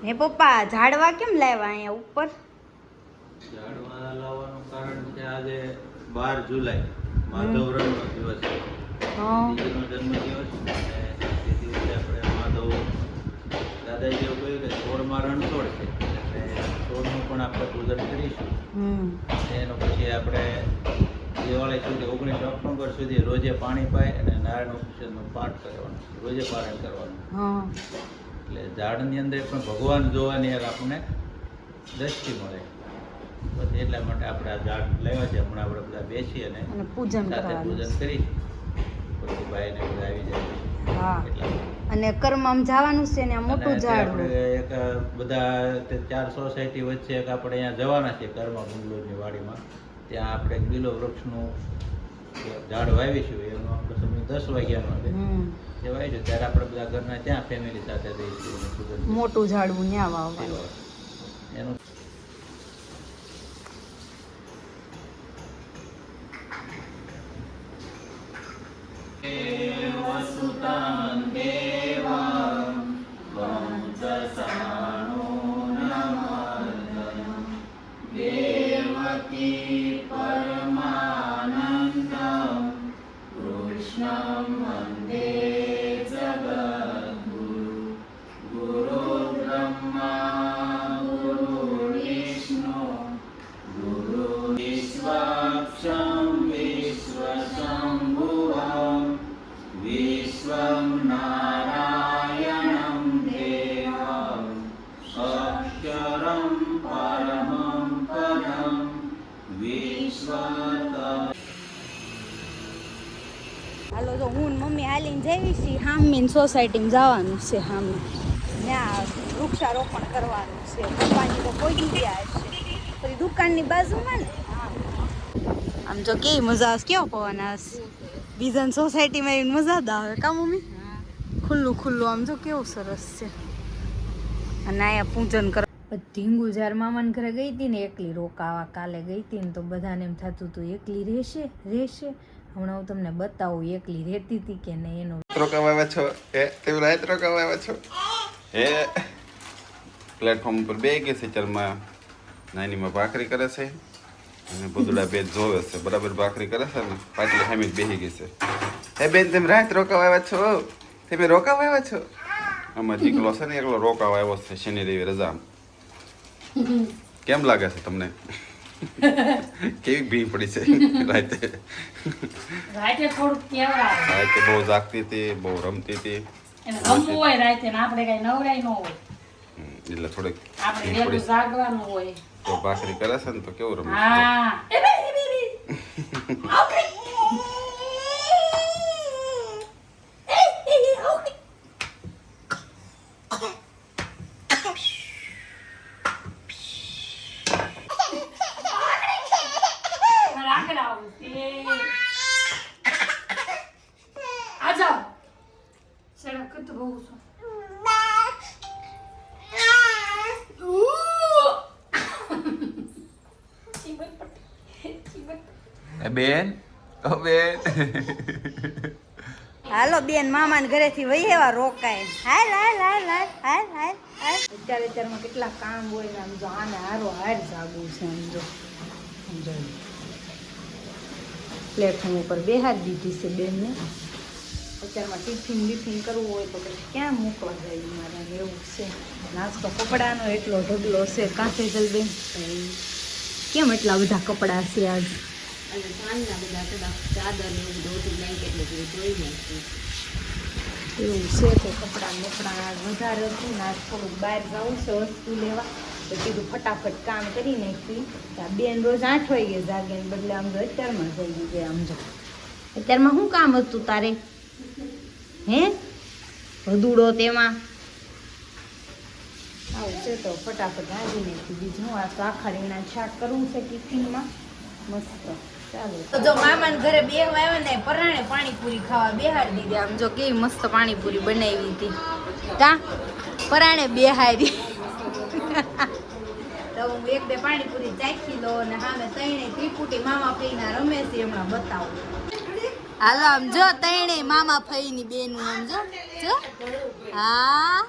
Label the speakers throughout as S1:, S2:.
S1: હે પપ્પા ઝાડવા કેમ લાવ્યા અહીંયા ઉપર?
S2: ઝાડવા લાવવાનું કારણ છે આજે 12 જુલાઈ માધવરણનો દિવસ છે. દીકરીનો જન્મદિવસ અને તે દિવસે આપણે માધવ દાદાજી એવું કહ્યું કે છોડમાં રણછોડ છે એટલે છોડનું પણ આપણે પૂજન કરીશું. એનો પછી આપણે દિવાળી સુધી 19 ઓક્ટોબર સુધી રોજે પાણી પાય અને નારાયણ ઉપનિષદનો પાઠ કરવાનો, રોજે પારાયણ કરવાનું. એટલે ઝાડની અંદર પણ ભગવાન જોવાની આપણને દ્રષ્ટિ મળે. પછી એટલા માટે આપણે આ ઝાડ લાવ્યા છે. હમણાં આપણે બધા બેસી અને
S1: પૂજન
S2: સાથે પૂજન કરીશું. પછી ભાઈને બધા આવી જાય.
S1: અને કર્મમાં જવાનું છે ને આ મોટું ઝાડ
S2: આપણે એક બધા 4 સોસાયટી વચ્ચે એક આપણે અહીંયા જવાના છે કર્મા બંગલોની વાડીમાં. ત્યાં આપણે બીલો વૃક્ષનું ઝાડ વાવીશું. એનો આપણો સમય 10 વાગ્યાનો છે. એ વાવીશું ત્યારે આપણે બધા ઘરના ત્યાં ફેમિલી સાથે જઈશું.
S1: મોટું ઝાડવું ત્યાં વાવવાનું
S2: એનું
S1: હાલો તો હું મમ્મી હાલીને જઈ છીએ હામીન સોસાયટીમાં જવાનું છે. હામે ત્યાં વૃક્ષારોપણ કરવાનું છે. પપ્પાની તો પહોંચી ગયા છે પછી દુકાનની બાજુમાં ને. આમ જો કેવી મજા આવે, કેવો પવન આવે. બીજાની સોસાયટીમાં એવી મજા જ આવે કા મમ્મી? ખુલ્લું ખુલ્લું આમ જો કેવું સરસ છે. અને અહીંયા પૂજન કરવા ઢીંગુ જ્યારે મામાને ઘરે ગઈ હતી ને એકલી રોકાવા કાલે ગઈ હતી ને તો બધાને એમ થતું હતું એકલી રહેશે. હમણાં હું તમને બતાવું એકલી રહેતી હતી કે નહીં. એનો
S3: રોકાવા આવ્યા છો તે રાત રોકાવા આવ્યા છો પ્લેટફોર્મ ઉપર બે ગઈ છે. ચરમાં નાનીમાં ભાખરી કરે છે અને ભૂદડા બે જોવે છે. બરાબર ભાખરી કરે છે ને પાટલી હામી બેસી ગઈ છે. હે બેન તમે રાત રોકાવા આવ્યા છો? તમે રોકાવા આવ્યા છો? આમાં દીકલો છે ને એકલો રોકાવા આવ્યો છે શનિ રવિ રજામાં. કેમ લાગે છે તમને? કેવી ભી પડી છે રાતે?
S4: રાતે થોડુંક કેવડા
S3: રાતે બહુ જાગતી હતી, બહુ રમતી હતી.
S4: એને રમવું હોય રાતે ને આપણે કઈ નવરાય ન હોય
S3: એટલે થોડીક
S4: આપણે વેલું જાગવાનું હોય.
S3: તો ભાખરી કરે છે ને તો કેવું રમે?
S4: હા
S3: બેન ઓ બેન
S1: હાલો બેન મામાને ઘરેથી વહી એવા રોકાય. હાલ હાલ હાલ હાલ હાલ હાલ હાલ. અત્યારમાં કેટલા કામ હોય ને આમ જો આને હારો હાર જાગવું છે. આમ જો પ્લેટફોર્મ ઉપર બેહાડી દીધી છે બેનને. અત્યારમાં ટિફિન બિફિન કરવું હોય તો પછી ક્યાં મૂકવા જાય મારે એવું છે. નાસ્તો કપડાનો એટલો ઢગલો છે. કાંસે જલબેન કેમ એટલા બધા કપડાં છે આજ?
S4: અને સાંજના બધા થોડા ચાદર ને એવું બધું બ્લેન્કેટ ને બધું ધોઈ નાખ્યું.
S1: એવું છે તો કપડાં વધારે હતું ને આજ થોડુંક બહાર જવું છે વસ્તુ લેવા તો કીધું ફટાફટ કામ કરી નાખ્યું. ત્યાં બેન રોજ 8 વાગે જાગે ને બદલે આમ જો અત્યારમાં જઈ ગયા. આમ જો અત્યારમાં શું કામ હતું તારે? હે વધુડો તેમાં આવું છે તો ફટાફટ રાંધી નાખ્યું. બીજું આ તો આખા રીંગણા શાક કરવું છે ટિફિનમાં મસ્ત. ચાલો તો જો મામાને ઘરે બેહવા આવ્યા ને પરાણે પાણીપુરી ખાવા બેહાડી દીધી. આમ જો કેવી મસ્ત પાણીપુરી બનાવી હતી. કા પરાણે બેહાડી તો હું 1-2 પાણીપુરી ચાખી લો અને સામે તઈને ત્રિપુટી મામા ફઈના રમે છે હમણાં બતાવું. હાલો આમ જો તઈને મામા ફઈની બેનું આમ જો હા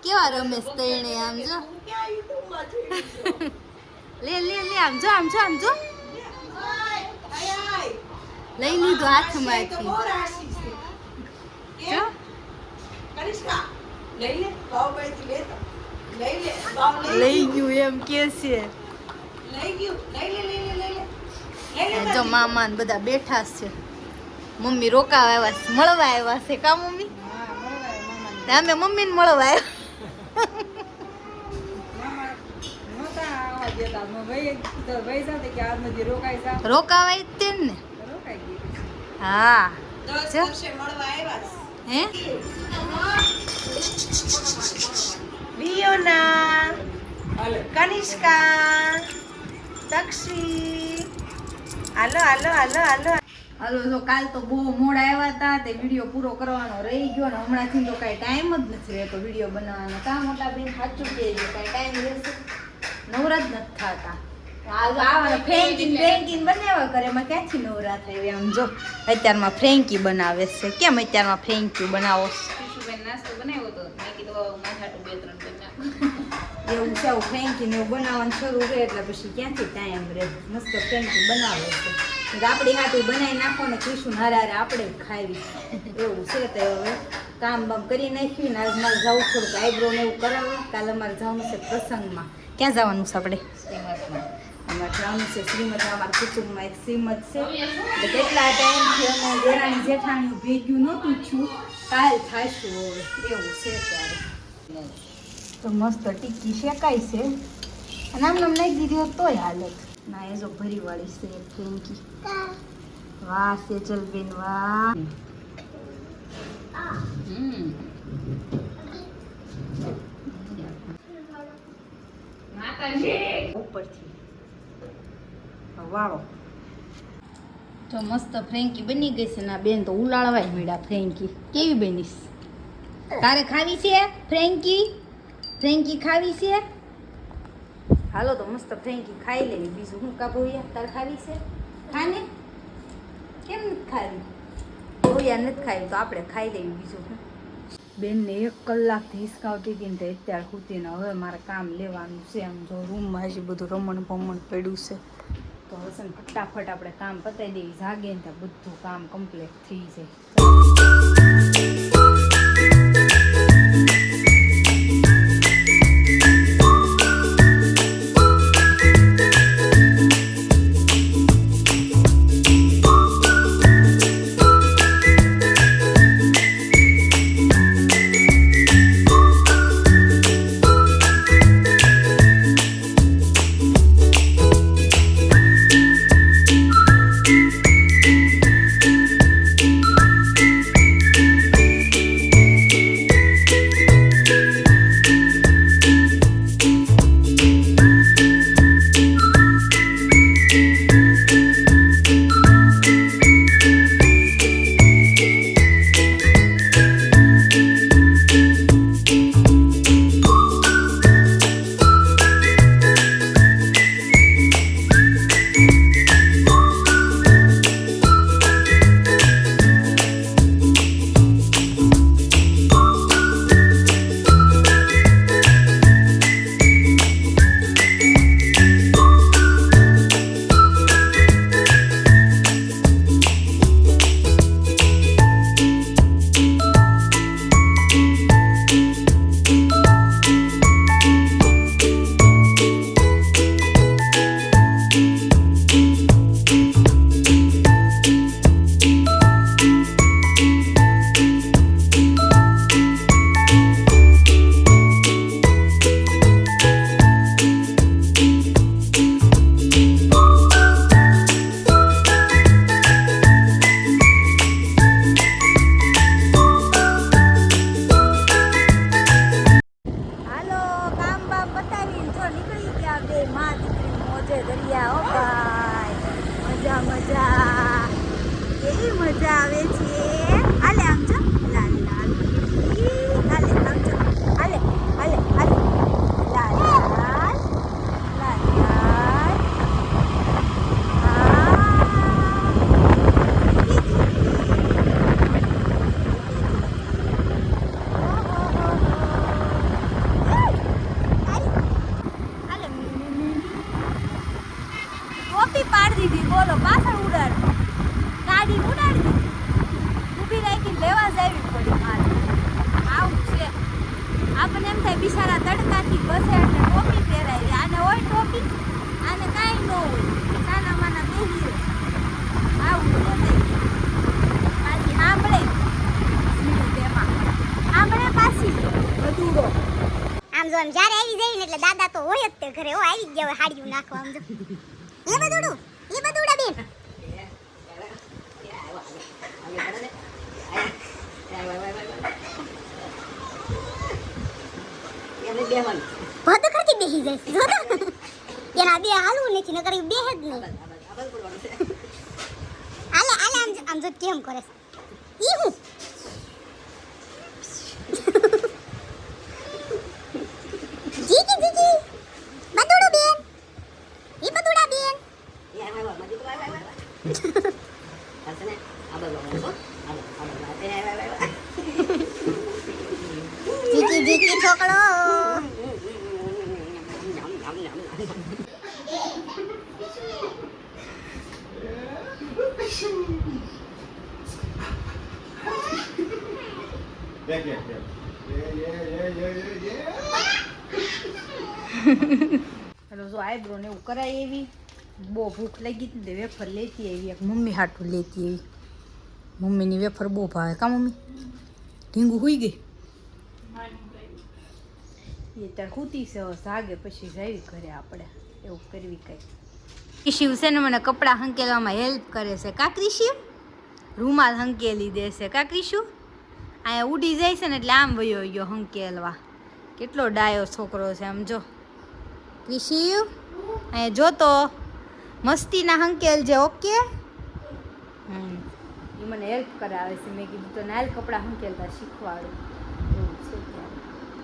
S1: કેવા રમેશ તઈને આમ જો લે લે લે આમ જો આમ જો આમ જો લઈ લીધું હાથમાંથી જો લઈ ગયું એમ કે છે જો મામા ને બધા બેઠા છે મમ્મી રોકાવા આવ્યા છે મળવા આવ્યા છે કા મમ્મી અમે મમ્મી ને મળવા આવ્યા રોકાવાય તે ને હા હે વિયોના કનિષ્કા તક્ષી હાલો હાલો હાલો હાલો હાલો જો કાલ તો બહુ મોડા આવ્યા હતા તે વિડીયો પૂરો કરવાનો રહી ગયો ને હમણાંથી તો કાંઈ ટાઈમ જ નથી રહેતો વિડીયો બનાવવાનો કા મોટા બેન સાચું કહેજો કાંઈ ટાઈમ રહેશે નવરા જ નથી થતા આવા ફ્રેન્કી ફ્રેન્કી બનાવ્યા કરે એમાં ક્યાંથી નવરા થાય આમ જો અત્યારમાં ફ્રેન્કી બનાવે છે કેમ અત્યારમાં ફ્રેન્કી બનાવો
S4: નાસ્તો બનાવ્યો તો મેં કીધું માથાટું 2-3
S1: એવું છે આવું ફ્રેન્કી ને એવું બનાવવાનું શરૂ કરે એટલે પછી ક્યાંથી ટાઈમ રહે મસ્ત ફ્રેન્કી બનાવે છે આપણી હાથે બનાવી નાખો ને કૃષ્ણ હારે હારે આપણે જ ખાવી એવું છે તો હવે કામ બામ કરી નાખ્યું ને આજ મારે જવું થોડુંક આઈબ્રો ને એવું કરાવવું કાલે અમારે જવાનું છે પ્રસંગમાં ક્યાં જવાનું છે આપણે અમારે જવાનું છે શ્રીમદ અમારા કુટુંબમાં એક શ્રીમદ છે એટલે કેટલા ટાઈમથી અમે દેરાણી જેઠાણીઓ ભેગ્યું નહોતું છું કાલ થાશું હવે એવું છે ત્યારે તો મસ્ત ટીકી શેકાય છે અને આમ નામ નાખી દીધી હોત તોય હાલત ના એ જો ભરી વાળી છે એક ફ્રેન્કી વાહ સેજલબેન વાહ ઉપરથી વાળો તો મસ્ત ફ્રેન્કી બની ગઈ છે ના બેન તો ઉલાળવાય મળ્યા ફ્રેન્કી કેવી બનીશ તારે ખાવી છે ફ્રેન્કી ફ્રેન્કી ખાવી છે હાલો તો મસ્ત ફ્રેન્કી ખાઈ લેવી બીજું શું કા ભોયા તારે ખાવી છે ખાને કેમ નથી ખાવી ભોયા નથી ખાવી તો આપણે ખાઈ લેવી બીજું શું બેનને 1 કલાકથી હિસકાવતી હતી ને અત્યારે ખૂતીને હવે મારે કામ લેવાનું છે આમ જો રૂમમાં હજી બધું રમણ ભમણ પડ્યું છે તો હવે છે ને ફટાફટ આપણે કામ પતાવી દેવી જાગે ને ત્યાં બધું કામ કમ્પ્લીટ થઈ જાય ગાડી ઉડાડી ઊભી રાખીને લેવા જ આવી પડી મારે આવું છે આપણને એમ થાય બિચારા તડકાથી બસે એટલે ટોપી પહેરાય આને હોય ટોપી આને કાંઈ ન હોય નાના માના બેહી આવું છે પાછી સાંભળે તેમાં સાંભળે પાછી બધું
S5: આમ જો આમ જ્યારે આવી જાય ને એટલે દાદા તો હોય જ તે ઘરે હો આવી જ ગયા હોય હાડિયું નાખવા આમ જો એ બધુડા બેન બધું કરતી બેસી જાય જો તો એના બે હાલવું નથી નકર ઈ બેહે જ નહીં આલે આમ જો કેમ કરે ઈ હું જીજી બધુડું બેન ઈ બધુડા બેન જીજી છોકરો
S1: હેલો જો આઈબ્રો ને એવું કરાય એવી બહુ ભૂખ લાગી હતી ને વેફર લેતી આવી એક મમ્મી હાટું લેતી આવી મમ્મીની વેફર બહુ ભાવે કા મમ્મી ઢીંગું હોઈ ગઈ એ ત્યારે ખૂતી છે જાગે પછી જાવી ઘરે આપણે એવું કરવી કંઈ શિવ છે ને મને કપડાં હંકેલવામાં હેલ્પ કરે છે કાકરી શિવ રૂમાલ હંકેલી દેશે કાકરી શું અહીંયા ઉડી જાય છે ને એટલે આમ વયો ગયો હંકેલવા કેટલો ડાયો છોકરો છે આમ જો શિવ અહીંયા જોતો મસ્તીના હંકેલ જે ઓકે એ મને હેલ્પ કરાવે છે મેં કીધું તો નાલ કપડાં હંકેલતા શીખવાડું એવું છે ત્યારે